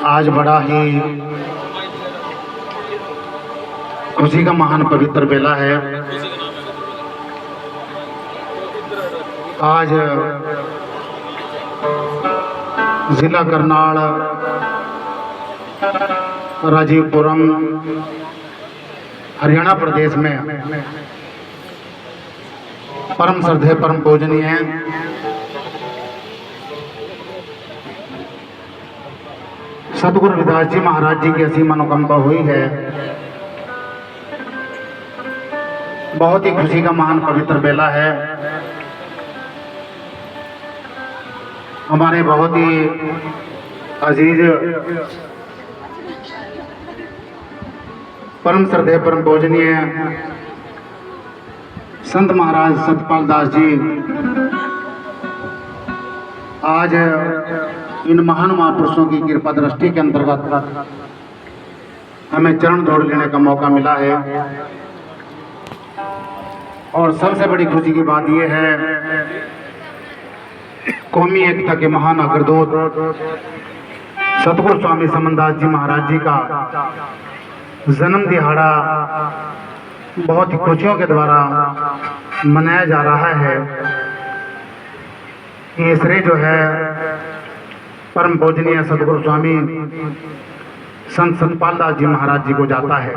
आज बड़ा ही खुशी का महान पवित्र बेला है। आज जिला करनाल राजीवपुरम हरियाणा प्रदेश में परम श्रद्धेय परम पूजनीय सतगुरु रविदास जी महाराज जी की असीम अनुकंपा हुई है। बहुत ही खुशी का महान पवित्र बेला है। हमारे बहुत ही अजीज परम श्रद्धेय परम पूजनीय संत महाराज सतपाल दास जी आज इन महान महापुरुषों की कृपा दृष्टि के अंतर्गत हमें चरण धोड़ लेने का मौका मिला है। और सबसे बड़ी खुशी की बात यह है, कौमी एकता के महान अग्रदूत सतगुरु स्वामी समनदास जी महाराज जी का जन्म दिहाड़ा बहुत ही खुशियों के द्वारा मनाया जा रहा है। ये श्रेय जो है परम पूजनीय सतगुरु स्वामी संत सतपाल दास जी महाराज जी को जाता है।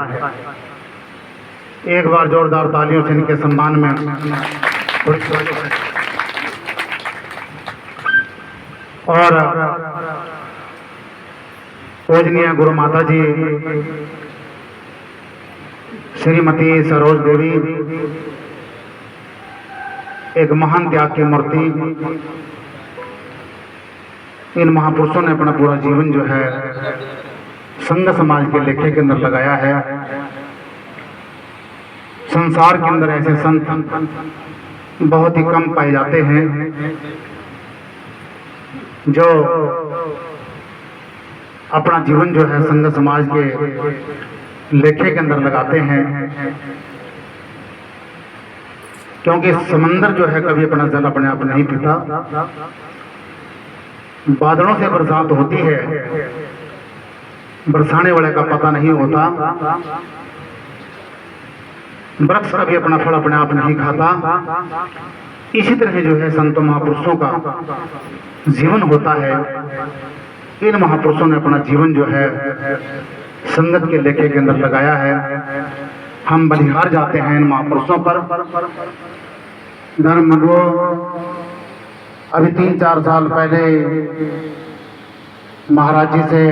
एक बार जोरदार तालियों से इनके सम्मान में और पूजनीय गुरु माता जी श्रीमती सरोज देवी एक महान त्याग की मूर्ति। इन महापुरुषों ने अपना पूरा जीवन जो है संघ समाज के लेखे के अंदर लगाया है। संसार के अंदर ऐसे संत बहुत ही कम पाए जाते हैं जो अपना जीवन जो है संघ समाज के लेखे के अंदर लगाते हैं। क्योंकि समंदर जो है कभी अपना जल अपने आप नहीं पीता। बादलों से बरसात होती है, बरसाने वाले का पता नहीं होता। वृक्ष कभी अपना फल अपने आप नहीं खाता। इसी तरह जो है संत महापुरुषों का जीवन होता है। इन महापुरुषों ने अपना जीवन जो है संगत के लेखे के अंदर लगाया है। हम बलिहार जाते हैं इन महापुरुषों पर। धर्म वो अभी 3-4 साल पहले महाराज जी से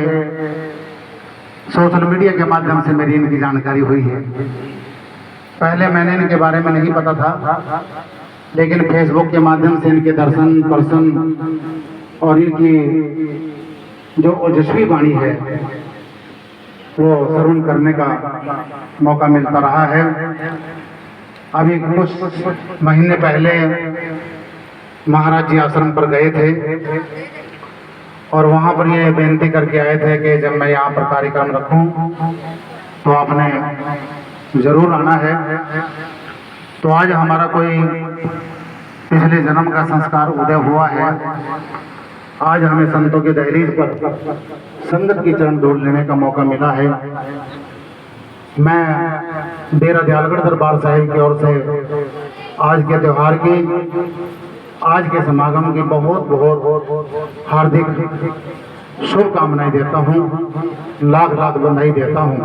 सोशल मीडिया के माध्यम से मेरी इनकी जानकारी हुई है। पहले मैंने इनके बारे में नहीं पता था, लेकिन फेसबुक के माध्यम से इनके दर्शन प्रसन्न और इनकी जो ओजस्वी वाणी है वो श्रवण करने का मौका मिलता रहा है। अभी कुछ महीने पहले महाराज जी आश्रम पर गए थे और वहाँ पर ये बेनती करके आए थे कि जब मैं यहाँ पर कार्यक्रम रखूँ तो आपने जरूर आना है। तो आज हमारा कोई पिछले जन्म का संस्कार उदय हुआ है। आज हमें संतों के दहलीज पर संगत की चरण धूल लेने का मौका मिला है। मैं डेरा दयालगढ़ दरबार साहिब की ओर से आज के त्यौहार की, आज के समागम की बहुत बहुत हार्दिक शुभकामनाएं देता हूँ, लाख लाख बधाई देता हूँ।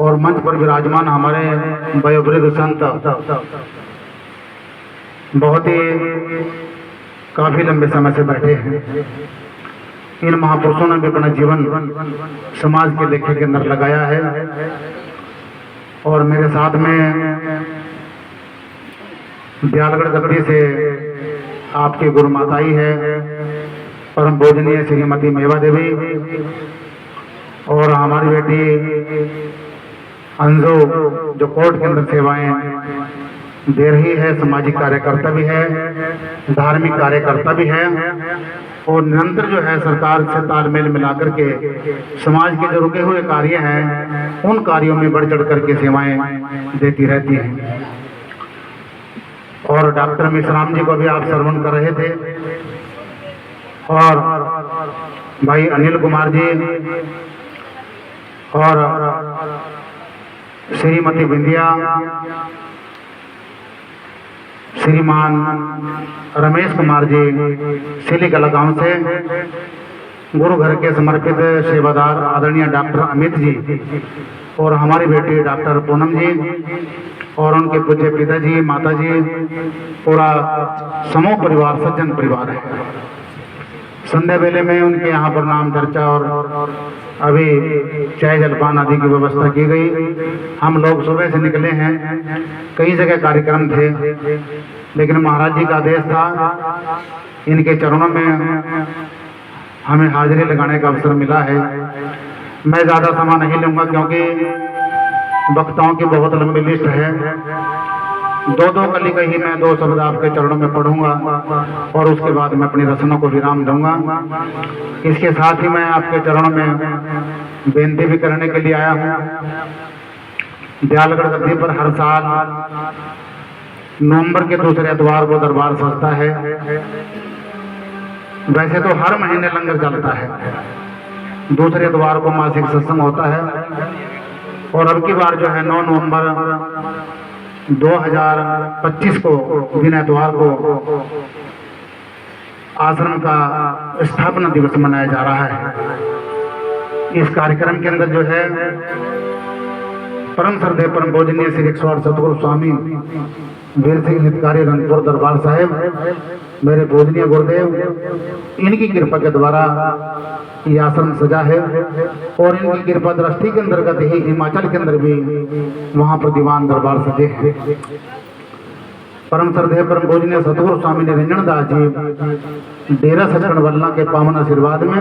और मंच पर विराजमान हमारे वयोवृद्ध संत बहुत ही काफी लंबे समय से बैठे हैं। इन महापुरुषों ने भी अपना जीवन समाज के लेखे के अंदर लगाया है। और मेरे साथ में दयालगढ़ गद्दी से आपकी गुरु माताई है परम पूजनीय श्रीमती मेवा देवी, और हमारी बेटी अंजू जो कोर्ट के अंदर सेवाएं दे रही है, सामाजिक कार्यकर्ता भी है, धार्मिक कार्यकर्ता भी है, और निरंतर जो है सरकार से तालमेल मिलाकर के समाज के जो रुके हुए कार्य हैं उन कार्यों में बढ़ चढ़ करके सेवाएं देती रहती हैं। और डॉक्टर मिश्राम जी को भी आप श्रवण कर रहे थे, और भाई अनिल कुमार जी और श्रीमती बिंदिया, श्रीमान रमेश कुमार जी सिलीकला गांव से, गुरु घर के समर्पित सेवादार आदरणीय डॉक्टर अमित जी और हमारी बेटी डॉक्टर पूनम जी और उनके पूज्य पिताजी, माताजी, पूरा समूह परिवार, सज्जन परिवार है। संध्या वेले में उनके यहाँ पर नाम चर्चा और अभी चाय जलपान आदि की व्यवस्था की गई। हम लोग सुबह से निकले हैं, कई जगह कार्यक्रम थे, लेकिन महाराज जी का आदेश था, इनके चरणों में हमें हाजिरी लगाने का अवसर मिला है। मैं ज़्यादा समय नहीं लूँगा क्योंकि वक्ताओं की बहुत लंबी लिस्ट है। दो कली का ही मैं 2 शब्द आपके चरणों में पढ़ूंगा और उसके बाद मैं अपनी रचना को विराम दूंगा। इसके साथ ही मैं आपके चरणों में बेनती भी करने के लिए आया हूँ। दयालगढ़ गद्दी पर हर साल नवंबर के दूसरे इतवार को दरबार सजता है। वैसे तो हर महीने लंगर चलता है, दूसरे इतवार को मासिक सत्संग होता है और अब की बार जो है 9 नवंबर 2025 को दिन इतवार को आश्रम का स्थापना दिवस मनाया जा रहा है। इस कार्यक्रम के अंदर जो है परम श्रद्धेय परम पूजनीय श्री 108 सतगुरु स्वामी वीर सिंह हितकारी रंगपुर दरबार साहिब, मेरे पूजनीय गुरुदेव, इनकी कृपा के द्वारा ये आश्रम सजा है और इनकी कृपा दृष्टि के अंतर्गत ही हिमाचल के अंदर भी वहां पर दीवान दरबार सजे हैं। परम श्रद्धेय परम पूजनीय सतगुरु स्वामी निरंजन दास जी डेरा सचखंड वल्ला के पावन आशीर्वाद में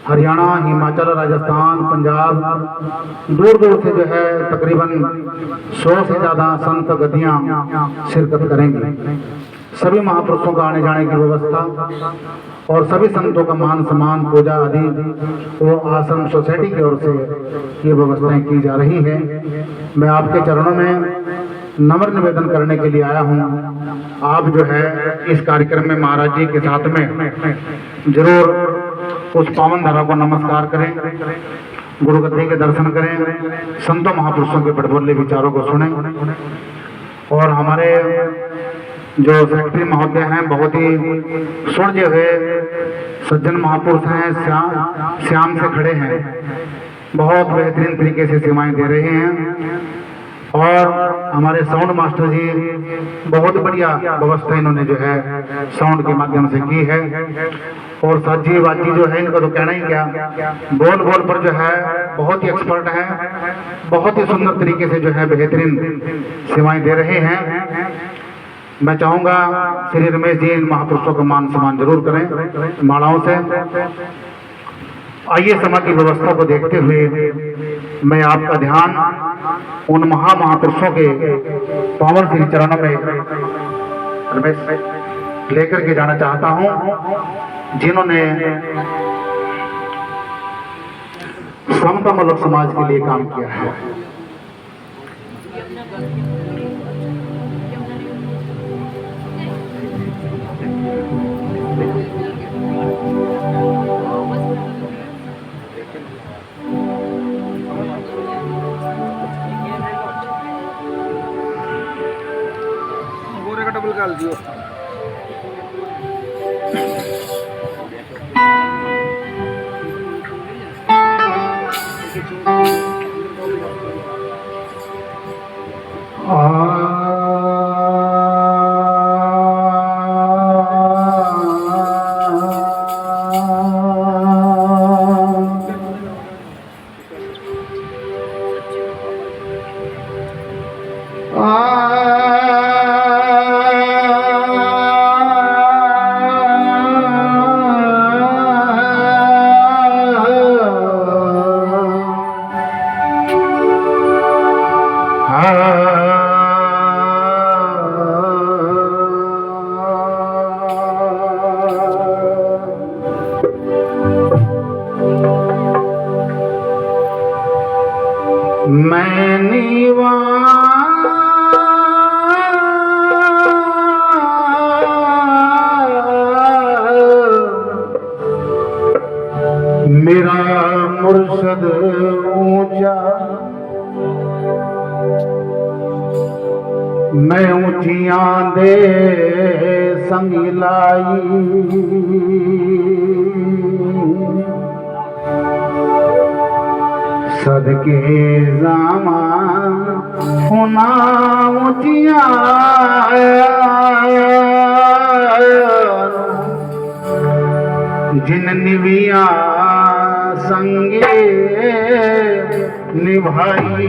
हरियाणा, हिमाचल, राजस्थान, पंजाब, दूर दूर से जो है तकरीबन 100 से ज़्यादा संत गद्दियाँ शिरकत करेंगी। सभी महापुरुषों का आने जाने की व्यवस्था और सभी संतों का मान सम्मान, पूजा आदि वो आश्रम सोसाइटी की ओर से ये व्यवस्थाएं की जा रही है। मैं आपके चरणों में नम्र निवेदन करने के लिए आया हूँ। आप जो है इस कार्यक्रम में महाराज जी के साथ में जरूर उस पावन धरा को नमस्कार करें, गुरु गद्दी के दर्शन करें, संतों महापुरुषों के बड़बोले विचारों को सुनें और हमारे जो सेक्रेटरी महोदय हैं बहुत ही सुलझे हुए सज्जन महापुरुष हैं, श्याम से खड़े हैं, बहुत बेहतरीन तरीके से सेवाएं दे रहे हैं और हमारे साउंड मास्टर जी बहुत बढ़िया व्यवस्था इन्होंने जो है साउंड के माध्यम से की है और साजी वाजी जो है इनका तो कहना ही क्या, बोल बोल पर जो है बहुत ही एक्सपर्ट है, बहुत ही सुंदर तरीके से जो है बेहतरीन सेवाएं दे रहे हैं। मैं चाहूंगा श्री रमेश जी इन महापुरुषों का मान सम्मान जरूर करें मालाओं से। आइए समय की व्यवस्था को देखते हुए मैं आपका ध्यान उन महापुरुषों के पावन श्री चरणों में रमेश लेकर के जाना चाहता हूं, जिन्होंने समतामूलक समाज के लिए काम किया है। डबल गाल दियो। दे संगिलाई, सदके जामा होना ऊंचिया जिन निविया संगे निभाई।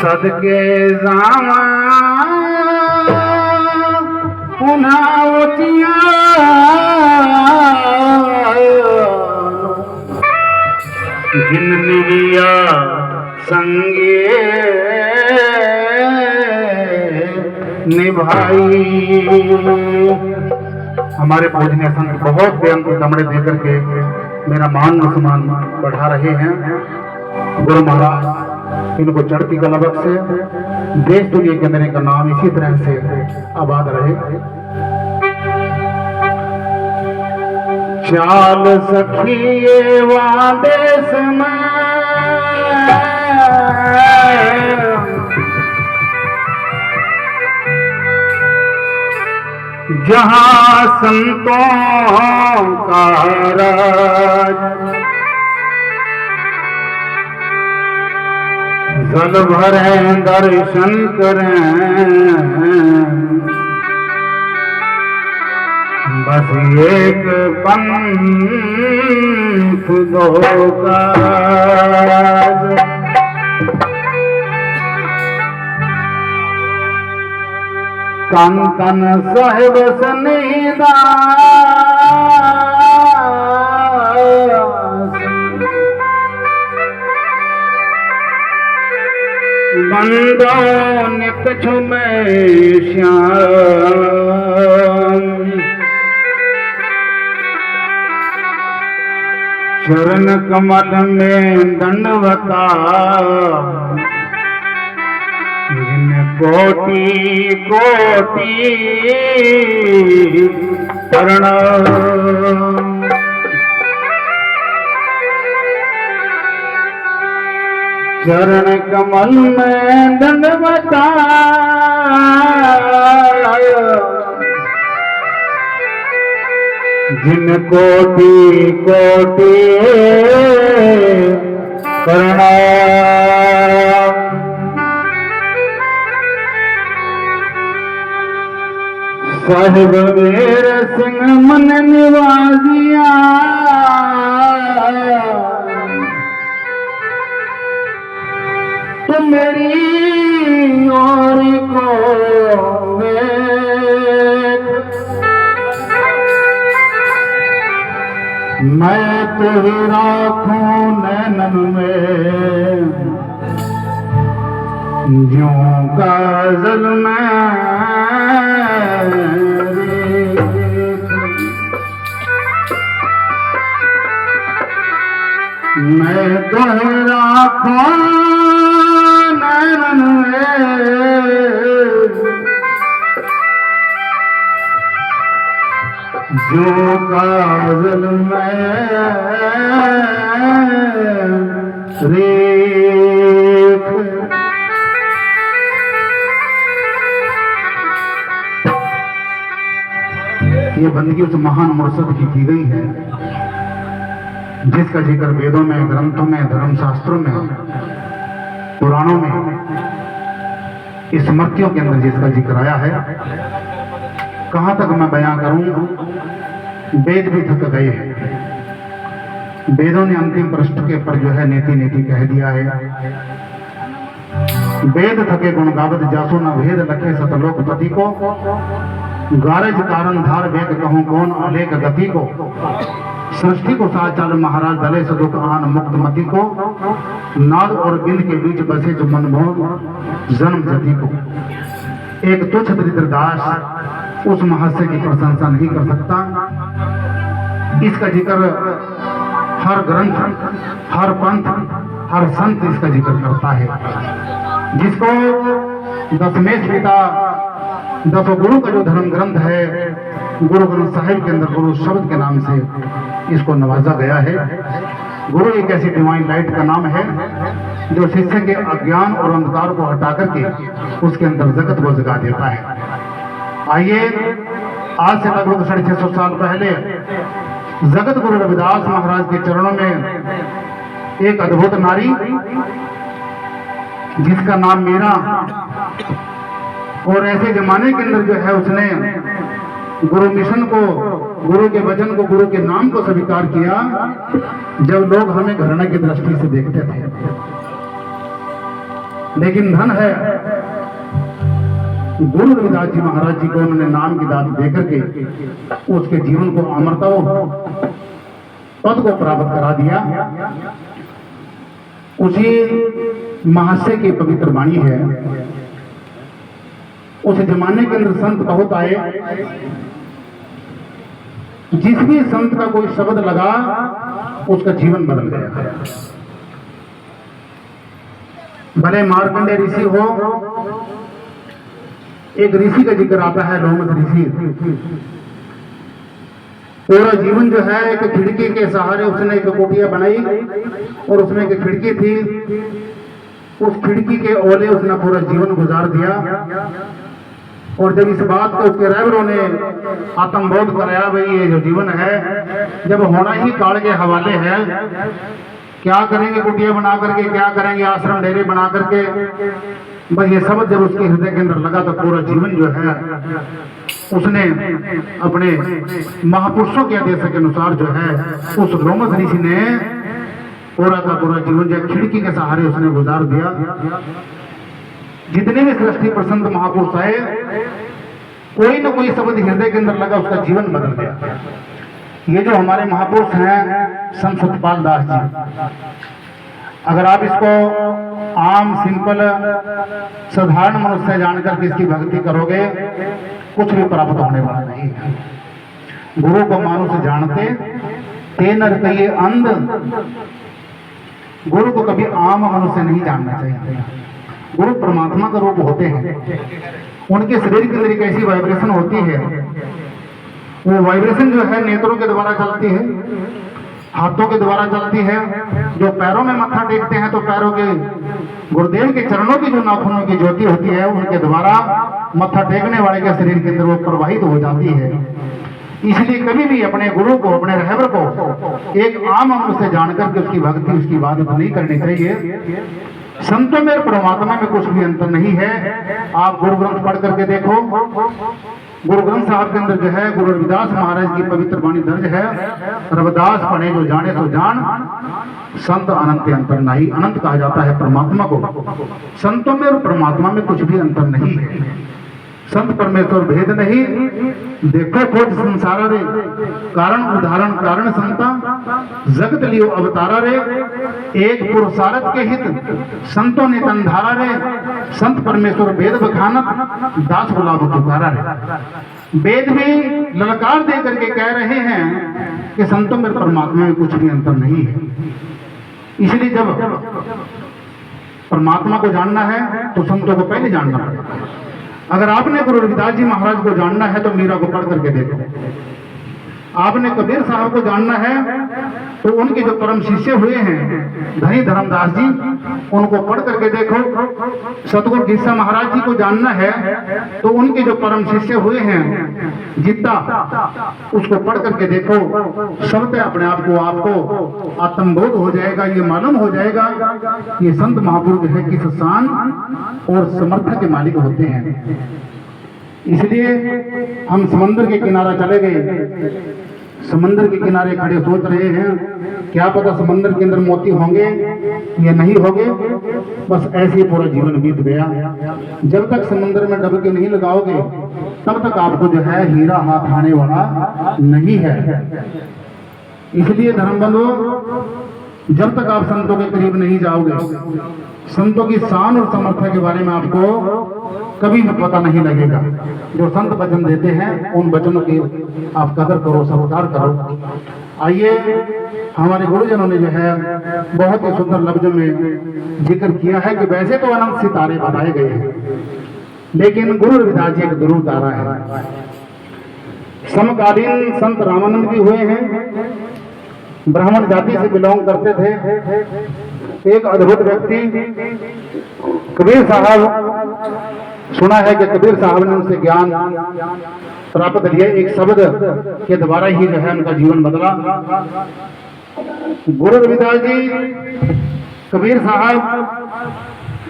सदके जामा उनावतिया जिन निविया संगे निभाई। हमारे पूजनीय संत बहुत बेअंत कमरे देकर के मेरा मान सम्मान बढ़ा रहे हैं। गुरु महाराज इनको चढ़ती कलबक से देश दुनिया के मेरे का नाम इसी तरह से आबाद रहे। चाल सखिए वादेश में जहां संतों का राज, जल भरे दर्शन करें बस एक पंथ दो काज। तन तन साहिब सनीदास, बंदो नित झुमे श्याम, चरण कमल में दंडवता जिन कोटि कोटि प्रणाम। चरण कमल में दंडवता जिन कोटि कोटि प्रणाम। साहिब वीर सिंह मन निवाजिया, तो मेरी और को मैं तुझे राखूं नैनन में, ज्यों काजल में मैं तुझे राखूं नैनन में, जो काजल में रेख। ये बंदगी उस महान मुर्शद की गई है जिसका जिक्र वेदों में, ग्रंथों में, धर्मशास्त्रों में, पुराणों में, स्मृतियों के अंदर जिसका जिक्र आया है। कहां तक मैं बयां करूं, वेद भी थक गए हैं। वेदों ने अंतिम पृष्ठ के पर जो है नीति नीति कह दिया है। वेद थके गुण गावत जासो न भेद लखे सतलोकपति को, गारज कारण धार वेद कहूं कौन अलेख गति को। सृष्टि को साचाल महाराज दले सदुख आन मुक्त मति को, नाद और बिंद के बीच बसे जो मनमोहन जन्म जति को। एक तुच्छ दरिद्रदास उस महर्षि की प्रशंसा नहीं कर सकता। इसका जिक्र हर ग्रंथ, हर पंथ, हर संत इसका जिक्र करता है। जिसको दशमेश पिता दसों गुरु का जो धर्म ग्रंथ है, गुरु ग्रंथ साहिब के अंदर गुरु शब्द के नाम से इसको नवाजा गया है। गुरु एक ऐसी डिवाइन लाइट का नाम है जो शिष्य के अज्ञान और अंधकार को हटा करके उसके अंदर जगत को जगा देता है। आइए, आज से लगभग 650 साल पहले जगत गुरु रविदास महाराज के चरणों में एक अद्भुत नारी जिसका नाम मीरा, और ऐसे जमाने के अंदर जो है उसने गुरु मिशन को, गुरु के वचन को, गुरु के नाम को स्वीकार किया जब लोग हमें घृणा की दृष्टि से देखते थे। लेकिन धन है गुरु रविदास जी महाराज जी को उन्होंने नाम की दात देकर के उसके जीवन को अमरता पद को प्राप्त करा दिया। उसी महाशय की पवित्र वाणी है। उस जमाने के अंदर संत बहुत आए, जिस भी संत का कोई शब्द लगा उसका जीवन बदल गया। भले मार्कंडेय ऋषि हो, एक ऋषि का जिक्र आता है, लोमस ऋषि। पूरा जीवन जो है एक खिड़की के सहारे उसने एक कोठिया बनाई और उसमें एक खिड़की थी, उस खिड़की के ओले उसने पूरा जीवन गुजार दिया। और जब इस बात को उसके रहबरों ने आत्मबोध कराया, भाई ये जो जीवन है जब होना ही काल के हवाले है, क्या करेंगे कुटिया बना करके, क्या करेंगे आश्रम डेरे बना करके, बस ये सब जब उसके हृदय के अंदर लगा तो पूरा जीवन जो है उसने अपने महापुरुषों के आदेश के अनुसार जो है उस लोमस ऋषि ने पूरा का पूरा जीवन जो खिड़की के सहारे उसने गुजार दिया। जितने भी सृष्टि प्रसन्न महापुरुष आए, कोई न कोई शब्द हृदय के अंदर लगा, उसका जीवन बदल गया। ये जो हमारे महापुरुष हैं संत सतपाल दास जी, अगर आप इसको आम सिंपल साधारण मनुष्य जानकर इसकी भक्ति करोगे कुछ भी प्राप्त होने वाला नहीं है। गुरु को मानुष जानते ते नर कहिए अंध, गुरु को कभी आम मनुष्य नहीं जानना चाहिए। गुरु परमात्मा का रूप होते हैं, उनके शरीर के अंदर एक ऐसी वाइब्रेशन होती है, वो वाइब्रेशन जो है नेत्रों के द्वारा चलती है, हाथों के द्वारा चलती है। जो पैरों में मत्था टेकते हैं तो पैरों के गुरुदेव के चरणों की जो नाखूनों की ज्योति होती है उनके द्वारा मत्था टेकने वाले के शरीर के अंदर वो प्रवाहित हो जाती है। इसलिए कभी भी अपने गुरु को, अपने रहबर को एक आम मनुष्य जानकर के उसकी भक्ति, उसकी इबादत नहीं करनी चाहिए। संतों में और परमात्मा में कुछ भी अंतर नहीं है। आप गुरु ग्रंथ पढ़ करके देखो, गुरु ग्रंथ साहब के अंदर जो है गुरु रविदास महाराज की पवित्र वाणी दर्ज है, रविदास पढ़े जो जाने तो जान, संत अनंत अंतर नहीं। अनंत कहा जाता है परमात्मा को। संतों में और परमात्मा में कुछ भी अंतर नहीं है। संत परमेश्वर भेद नहीं, देखो खोज संसारा रे, कारण उदाहरण कारण संता, जगत लियो अवतारा रे, एक पुरुषारथ के हित संतों ने तंधारा रे, संत परमेश्वर वेद बखानत, दास गुलाब पुकारा रे। वेद भी ललकार दे करके कह रहे हैं कि संतों में परमात्मा में कुछ भी अंतर नहीं है। इसलिए जब परमात्मा को जानना है तो संतों को पहले जानना पड़ेगा। अगर आपने गुरु रविदास जी महाराज को जानना है तो मीरा को पढ़ करके देखो। आपने कबीर साहब को जानना है तो उनके जो परम शिष्य हुए हैं धनी धर्मदास जी, उनको पढ़ करके देखो। सतगुरु गिस्सा महाराज जी को जानना है तो उनके जो परम शिष्य हुए हैं जिद्दा, उसको पढ़ करके देखो। सबसे अपने आप को आपको आत्मबोध हो जाएगा, ये मालूम हो जाएगा ये संत महापुरुष है किस शान और समर्थ के मालिक होते हैं। इसलिए हम समंदर के किनारे चले गए, समंदर के किनारे खड़े सोच रहे हैं क्या पता समंदर के अंदर मोती होंगे या नहीं होंगे। बस ऐसे ही पूरा जीवन बीत गया। जब तक समंदर में डुबकी नहीं लगाओगे तब तक आपको जो है हीरा हाथ आने वाला नहीं है। इसलिए धर्म बंधु, जब तक आप संतों के करीब नहीं जाओगे, संतों की शान और समर्थ के बारे में आपको कभी भी पता नहीं लगेगा। जो संत वचन देते हैं उन वचनों की आप कदर करो, सत्कार करो। आइए, हमारे गुरुजनों ने जो है बहुत ही सुंदर लफ्जों में जिक्र किया है कि वैसे तो अनंत सितारे बताए गए हैं, लेकिन गुरु रविदास जी एक ध्रुव तारा है। समकालीन संत रामानंद भी हुए हैं, ब्राह्मण जाति से बिलोंग करते थे। एक अद्भुत व्यक्ति कबीर साहब, सुना है कि कबीर साहब ने उनसे ज्ञान प्राप्त किया। एक शब्द के द्वारा ही जो है उनका जीवन बदला। गुरु रविदास जी, कबीर साहब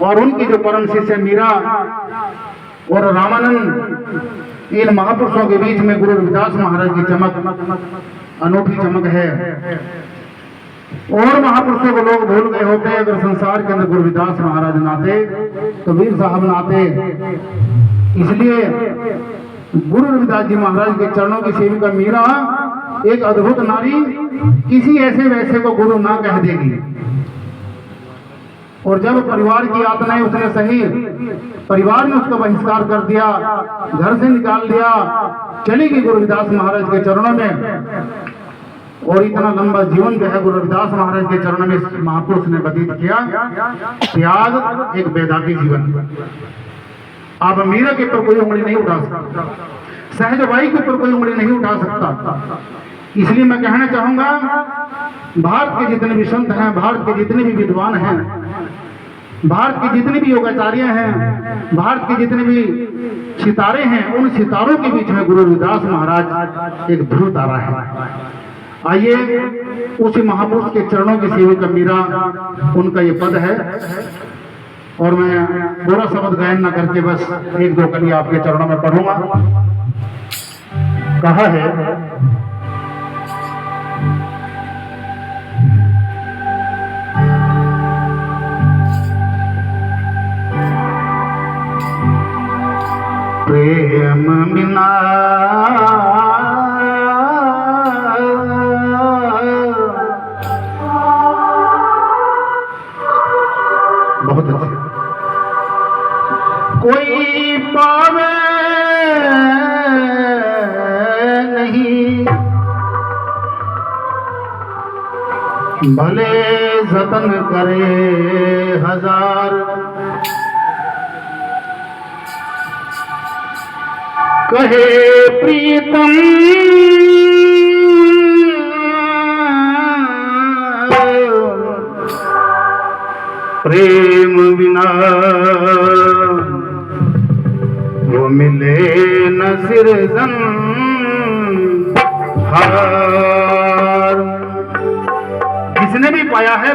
और उनकी जो परम शिष्य मीरा और रामानंद, इन महापुरुषों के बीच में गुरु रविदास महाराज की चमक, अनूठी चमक है। और महापुरुषों को लोग भूल गए होते अगर संसार के अंदर गुरु रविदास महाराज नाते, कबीर साहब नाते। इसलिए गुरु रविदास जी महाराज के चरणों की सेविका मीरा एक अद्भुत नारी, किसी ऐसे वैसे को गुरु ना कह देगी। और जब परिवार की यातनाएं उसने सही, परिवार ने उसका बहिष्कार कर दिया, घर से निकाल दिया, चली गई गुरु रविदास महाराज के चरणों में। और इतना लंबा जीवन जो है गुरु रविदास महाराज के चरणों में महापुरुष ने व्यतीत किया। त्याग एक वेदांती जीवन। आप मीरा के ऊपर कोई उंगली नहीं उठा सकता, सहजबाई के ऊपर कोई उंगली नहीं उठा सकता। इसलिए मैं कहना चाहूंगा, भारत के जितने भी संत हैं, भारत के जितने भी विद्वान हैं, भारत के जितने भी योगाचार्य हैं, भारत के जितने भी सितारे हैं, उन सितारों के बीच में गुरु रविदास महाराज एक ध्रुव तारा है। आइए उसी महापुरुष के चरणों की सेविका मीरा, उनका ये पद है। और मैं पूरा शब्द गायन न करके बस एक दो कली आपके चरणों में पढ़ूंगा। कहा है, प्रेम बिना बहुत अच्छा, कोई पावे नहीं, भले जतन करे हजार, कहे प्रीतम प्रेम बिना वो मिले न सिरजन हार। जिसने भी पाया है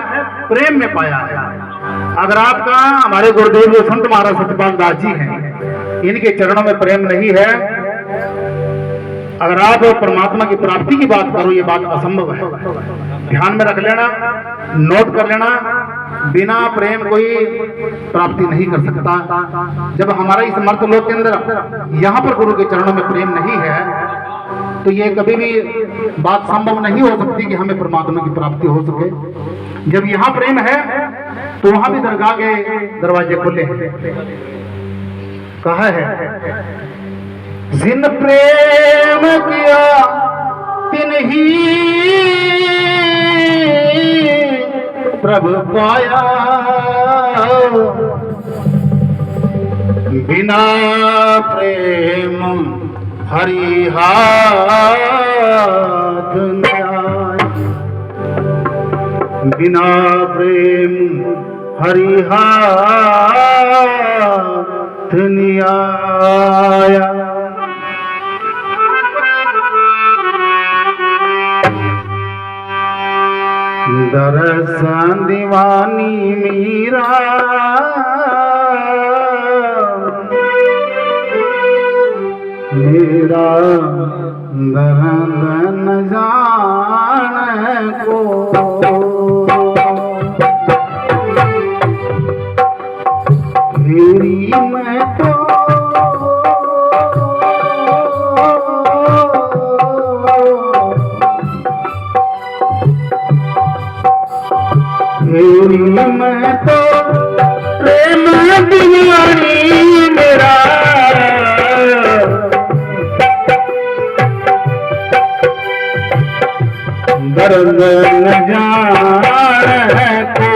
प्रेम में पाया है। अगर आपका, हमारे गुरुदेव जो संत महाराज सत्यपाल दास जी हैं, इनके चरणों में प्रेम नहीं है, अगर आप परमात्मा की प्राप्ति की बात करो, ये बात असंभव है। ध्यान में रख लेना, नोट कर लेना, बिना प्रेम कोई प्राप्ति नहीं कर सकता। जब हमारा इस मर्त लोक के अंदर यहाँ पर गुरु के चरणों में प्रेम नहीं है, तो ये कभी भी बात संभव नहीं हो सकती कि हमें परमात्मा की प्राप्ति हो सके। जब यहाँ प्रेम है तो वहां भी दरगाह के दरवाजे खुले। कहा है, जिन प्रेम किया तिन ही प्रभु पाया, बिना प्रेम हरि हाथ न आए, बिना प्रेम हरि हाथ न आया। दरसन दीवानी मीरा मेरा दर्द न जाने को, मेरी मैं तो मेरी मैं तो प्रेम दीवानी मेरा, दर्द न जाने को,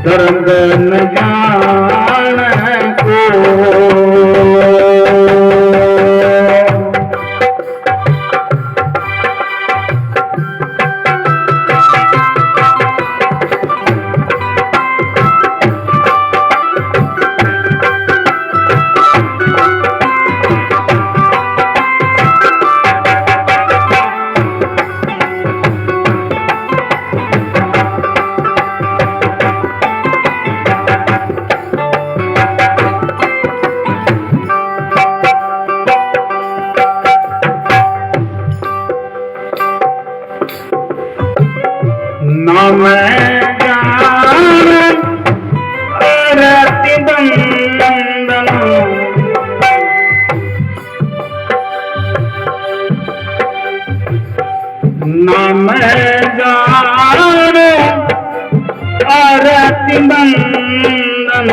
दर्द न जाने को। जान रति बंदन नाम जान रति बंदन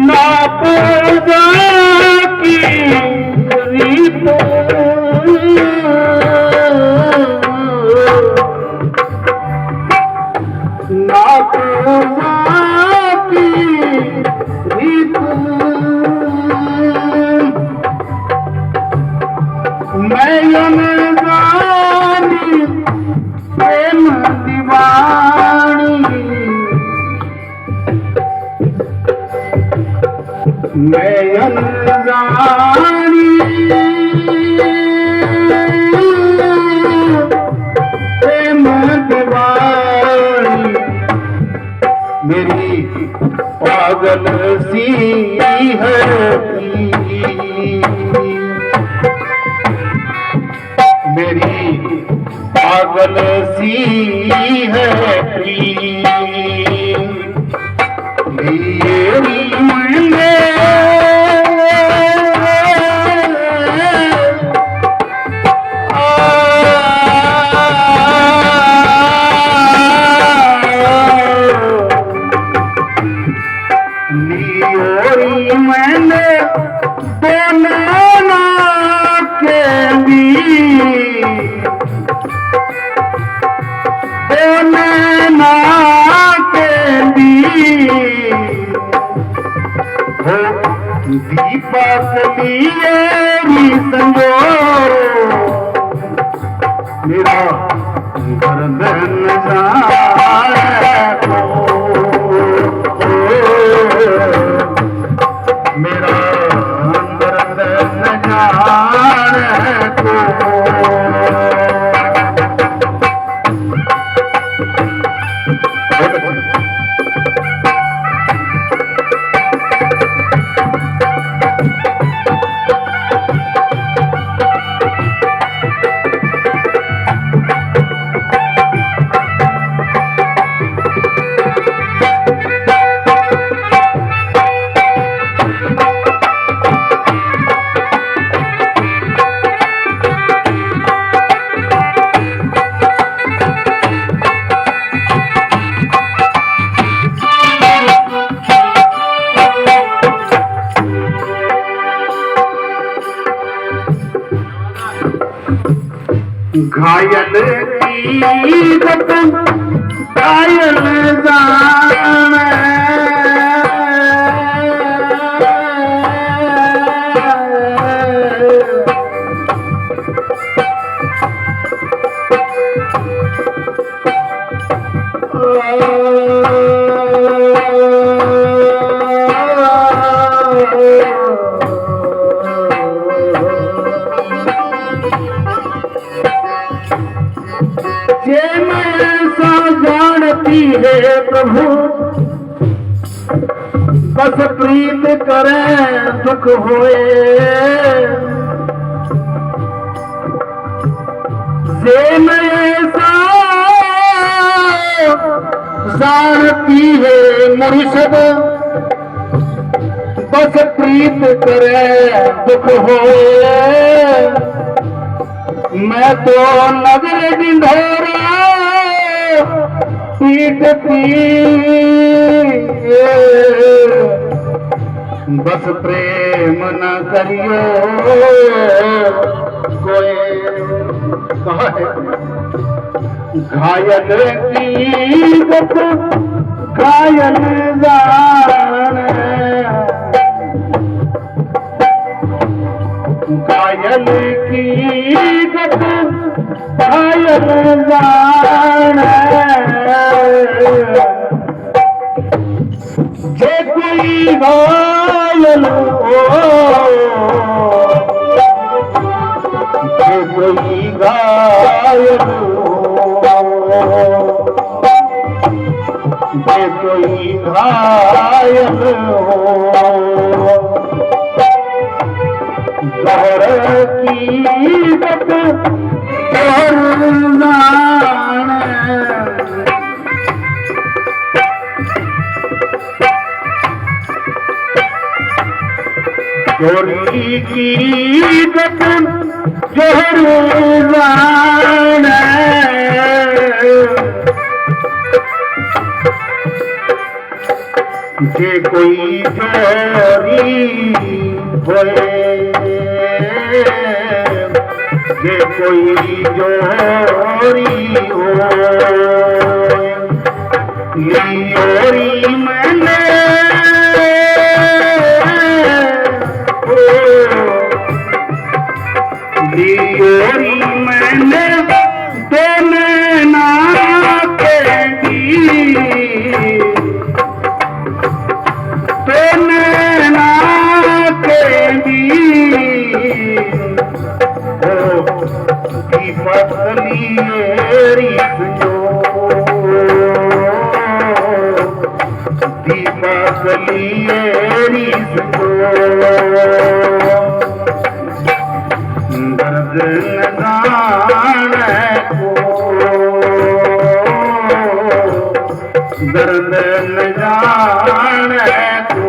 ना पूजा की रीत ना पूजा की रीत मैं अनजानी प्रेम दीवानी मैं अनजानी प्रेम दीवानी मेरी पागल सी है मेरी पागल सी है मैंने मैंने दोनों के भी दोनों के भी हो दीपक लिए संजो मेरा गर्दन मेरा गर्दन घायल की घायल जान जानती है प्रभु बस प्रीत करे दुख होए जे ऐसा जानती है मुर्शिद बस प्रीत करे दुख होए मैं तो नजर ढिंढोरा पीट बस प्रेम न करियो कोई कहा है घायल की घायल जान घायल की घायल जान जे कोई घायल हो जे कोई घायल हो जे कोई घायल हो जहर की बत जहर जान हकीकत जोहर जाने जे कोई जोरी होए जे कोई जोरी हो लियोरी मैंने लियोरी मैंने देने ना केंगी देने ना केंगी पतली दीपकली दर्द जाने को दर्द जाने को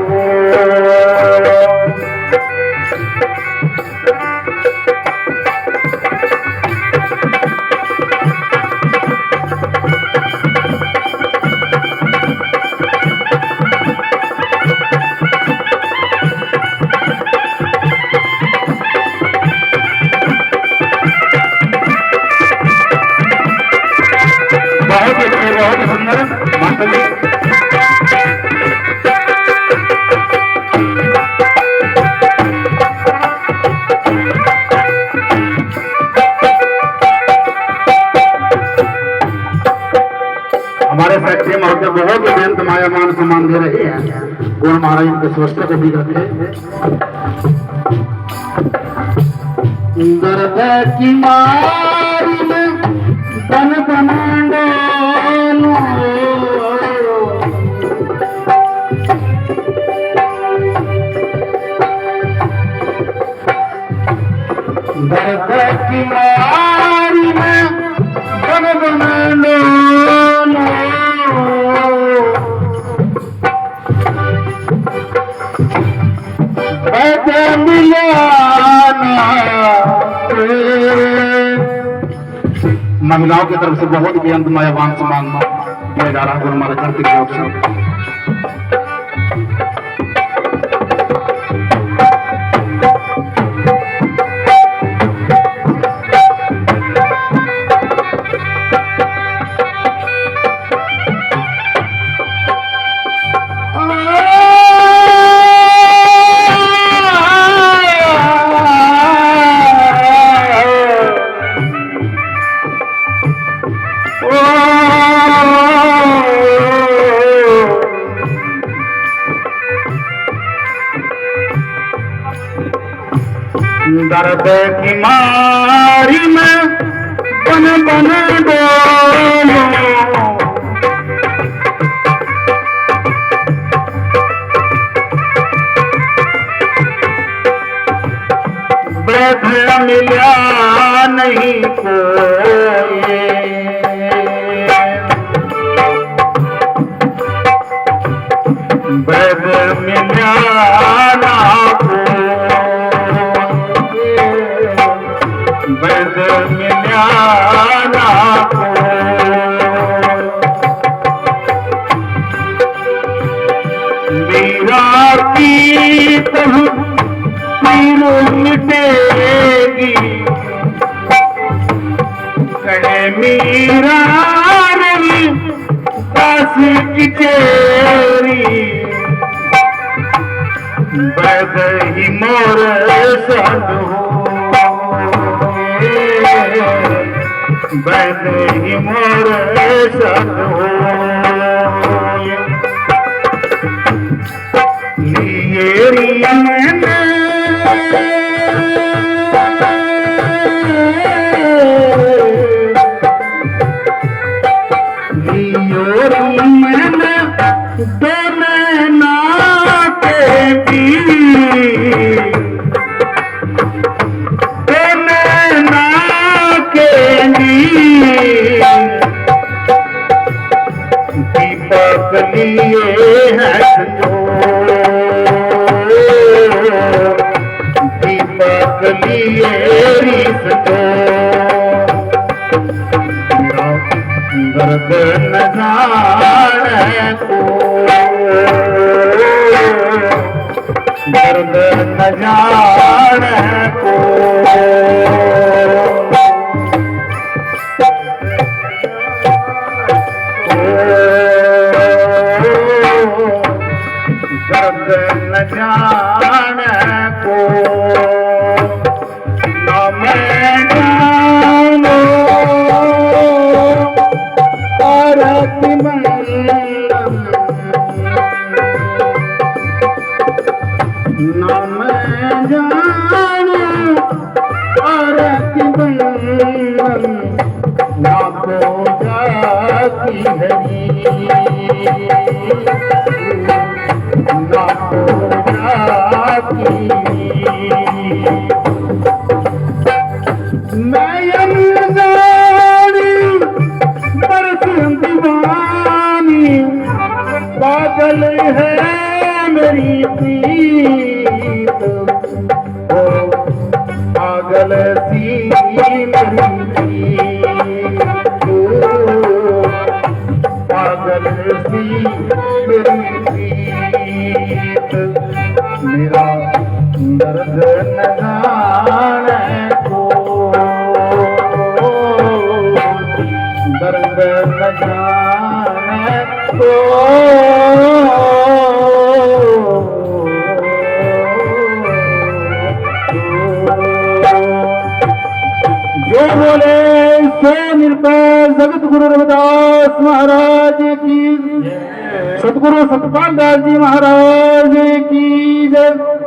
बहुत सुंदर माता जी। हमारे फैक्ट्री महोदय बहुत बेंत माया मान सम्मान दे रहे हैं। गुरु महाराज इनके स्वस्थ को भी रखे। दर्द की मारी में बन बनांडो दर्द की मारी में बन बनांडो महिलाओं की तरफ से बहुत बेअंत मायावान सम्मान दिया जा रहा है। गुरु महाराज कार्तिक योग से दर्द की मारी में बन बन डोलो बैठ मिला नहीं कोई बैठ मिला ना बैद मिलाना मीरा की पीर मिटेगी कहे मीरा रवि दास की चेरी बैद ही मोर संग बैद ही मोर संग लिएरी मैंने लियोरी मैंने देने ना केंगी दीपक लिए है संजो दर्द न जाने को, दर्द न जाने को, दर्द न जाने को, न मैं जानो और न मैं जानो और ना को जाती हरी, ना को जाती मैं अनजानी बरस दीवानी, पागल है मेरी प्रीत, ओ पागल सी मेरी प्रीत, पागल सी मेरी प्रीत, मेरा दर्द न जाने को, दर्द न जाने को, जो बोले सो निरपय जगत गुरु रविदास महाराज की, सतगुरु सतपाल दास जी महाराज की जय।